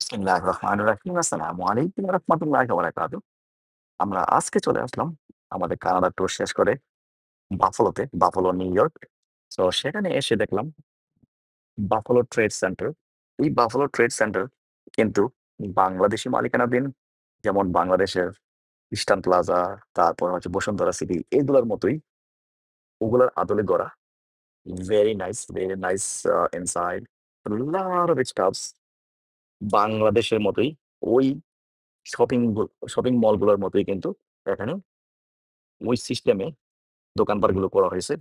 বিসমিল্লাহির রহমানির রহিম। আসসালামু আলাইকুম ওয়া রাহমাতুল্লাহি ওয়া বারাকাতুহু। আমরা আজকে চলে আসলাম আমাদের কানাডা ট্যুর শেষ করে বাফালোতে, বাফালো, নিউ ইয়র্ক। সো সেখানে এসে দেখলাম বাফালো ট্রেড সেন্টার। এই বাফালো ট্রেড সেন্টার কিন্তু বাংলাদেশী মালিকানাধীন। যেমন বাংলাদেশের ইস্টার্ন প্লাজা, তারপর হচ্ছে বসুন্ধরা সিটি এগুলোর মতোই ওগুলার আদলে গড়া। Very nice inside. Lot of stuffs বাংলাদেশের মতোই ওই শপিং শপিং মলগুলোর মতোই কিন্তু এখানে ওই সিস্টেমে দোকানপাটগুলো করা হয়েছে।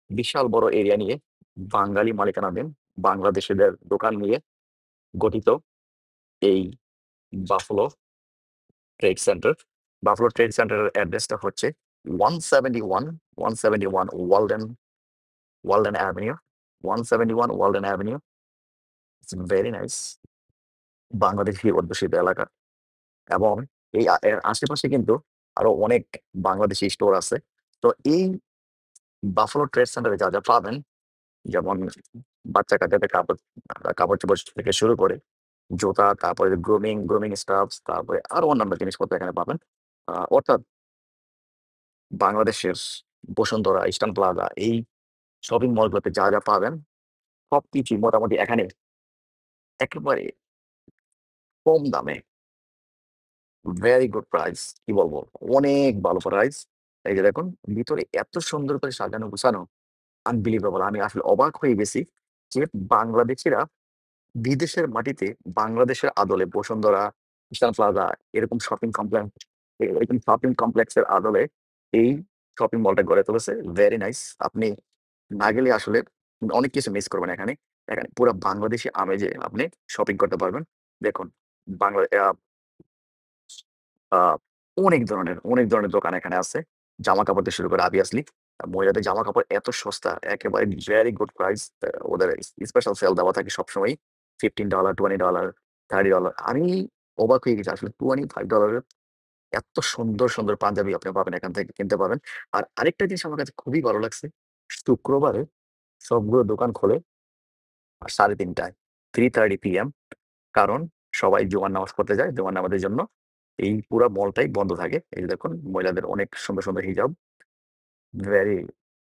বিশাল বড় এরিয়া নিয়ে বাঙালি মালিকানাধীন বাংলাদেশীদের দোকান নিয়ে গঠিত এই Buffalo trade centre. Buffalo trade সেন্টারের অ্যাড্রেসটা হচ্ছে 171 Walden avenue. 171 Walden avenue. It's very nice Bangladeshi অধ্যুষিত এলাকা। এবং এর আশেপাশে কিন্তু আরো অনেক বাংলাদেশি স্টোর আছে। তো এই বাফালো ট্রেড সেন্টারে যা পাবেন, যেমন বাচ্চা-কাচ্চাদের কাপড়-চোপড় থেকে শুরু করে জুতা, তারপরে গ্রুমিং স্টাফস, তারপরে আরো অন্যান্য জিনিসপত্র এখানে পাবেন। অর্থাৎ বাংলাদেশের বসুন্ধরা, ইস্টার্ন প্লাজা এই শপিং মলগুলোতে যা পাবেন সবকিছুই মোটামুটি এখানে একেবারে কম দামে, ভেরি গুড প্রাইস। কি বলবো? অনেক ভালো প্রাইস। এই যে দেখুন ভিতরে এত সুন্দর করে সাজানো গুছানো, আনবিলিভেবল। আমি আসলে অবাক হয়ে গেছি যে বাংলাদেশীরা বিদেশের মাটিতে বাংলাদেশের আদলে বসুন্ধরা, ইস্টার্ন প্লাজা এরকম শপিং কমপ্লেক্সের আদলে এই শপিং মলটা গড়ে তুলেছে। Very nice. আপনি না গেলে আসলে অনেক কিছু মিস করবেন এখানে। এখানে পুরা বাংলাদেশী আমেজে আপনি শপিং করতে পারবেন। দেখুন বাংলা আ অনেক ধরনের দোকান এখানে আছে। জামাকাপড় থেকে শুরু করে obviously মহিলাদের জামাকাপড় এত সস্তা, একেবারে ভেরি গুড প্রাইস। ওদের স্পেশাল সেল দেওয়া থাকে সবসময়ই। $15, $20, $30। আমি অবাক হয়ে গেছি আসলে $25 এর এত সুন্দর পাঞ্জাবি আপনি পাবেন এখান থেকে কিনতে পারবেন। আর আরেকটা জিনিস আমার কাছে খুবই ভালো লাগছে। শুক্রবারে সবগুলো দোকান খোলে 3:30 টায়, 3:30 PM। কারণ সবাই জুমার নামাজ পড়তে যায়। জুমার নামাজের জন্য এই পুরা মলটাই বন্ধ থাকে। এই যে দেখুন মহিলাদের অনেক সুন্দর হিজাব। Very,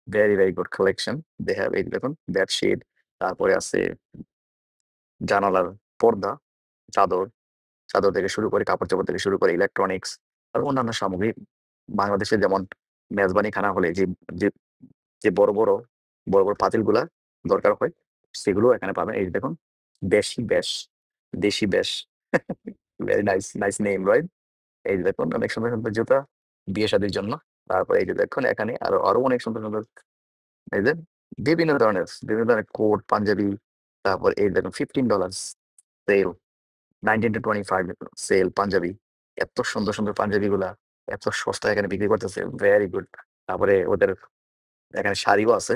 very good collection they have. এই যে দেখুন বেডশিট, তারপরে আছে জানালার পর্দা, চাদর, চাদর থেকে শুরু করে কাপড়-চোপড় থেকে শুরু করে ইলেকট্রনিক্স আর অন্যান্য সামগ্রী। বাংলাদেশে যেমন মেজবানি খানা হলে যে যে বড় পাতিলগুলা দরকার হয় সেগুলোও এখানে পাবেন। এই যে দেখুন দেশি ব্যাস, দেশি ব্যাস। Very nice name right? এই যে দেখুন অনেক সুন্দর জুতা বিয়ে-শাদির জন্য। তারপরে এই যে দেখুন এখানে আরো অনেক সুন্দর এই যে বিভিন্ন ধরনের কোট, পাঞ্জাবি। তারপর এই দেখুন $15 সেল, 19 to 25 সেল পাঞ্জাবি। এত সুন্দর পাঞ্জাবিগুলা এত সস্তায় এখানে বিক্রি করতেছে। Very good. তারপরে ওদের এখানে শাড়িও আছে।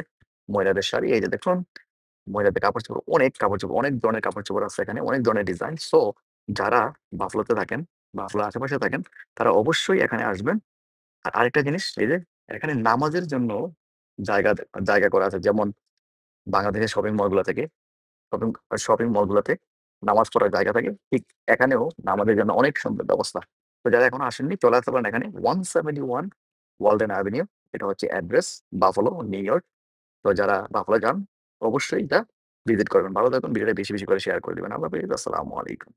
মহিলাদের শাড়ি। এই যে দেখুন মহিলাদের কাপড়-চোপড়, অনেক ধরনের কাপড়-চোপড় আছে এখানে, অনেক ধরনের ডিজাইন। সো যারা বাফলোতে থাকেন, বাফলোর আশেপাশে থাকেন, তারা অবশ্যই এখানে আসবেন। আর আরেকটা জিনিস এই যে এখানে নামাজের জন্য জায়গা জায়গা করা আছে। যেমন বাংলাদেশের শপিং শপিং মলগুলাতে নামাজ পড়ার জায়গা থাকে। ঠিক এখানেও নামাজের জন্য অনেক সুন্দর ব্যবস্থা। তো যারা এখনো আসেননি চলে আসতে পারেন এখানে 171 ওয়ালডেন অ্যাভিনিউ। এটা হচ্ছে অ্যাড্রেস বাফালো, নিউ ইয়র্ক। তো যারা বাফালো যান অবশ্যই এটা ভিজিট করবেন। ভালো থাকুন। ভিডিওটা বেশি করে শেয়ার করে দিবেন। আল্লাহ হাফেজ। আসসালামু আলাইকুম।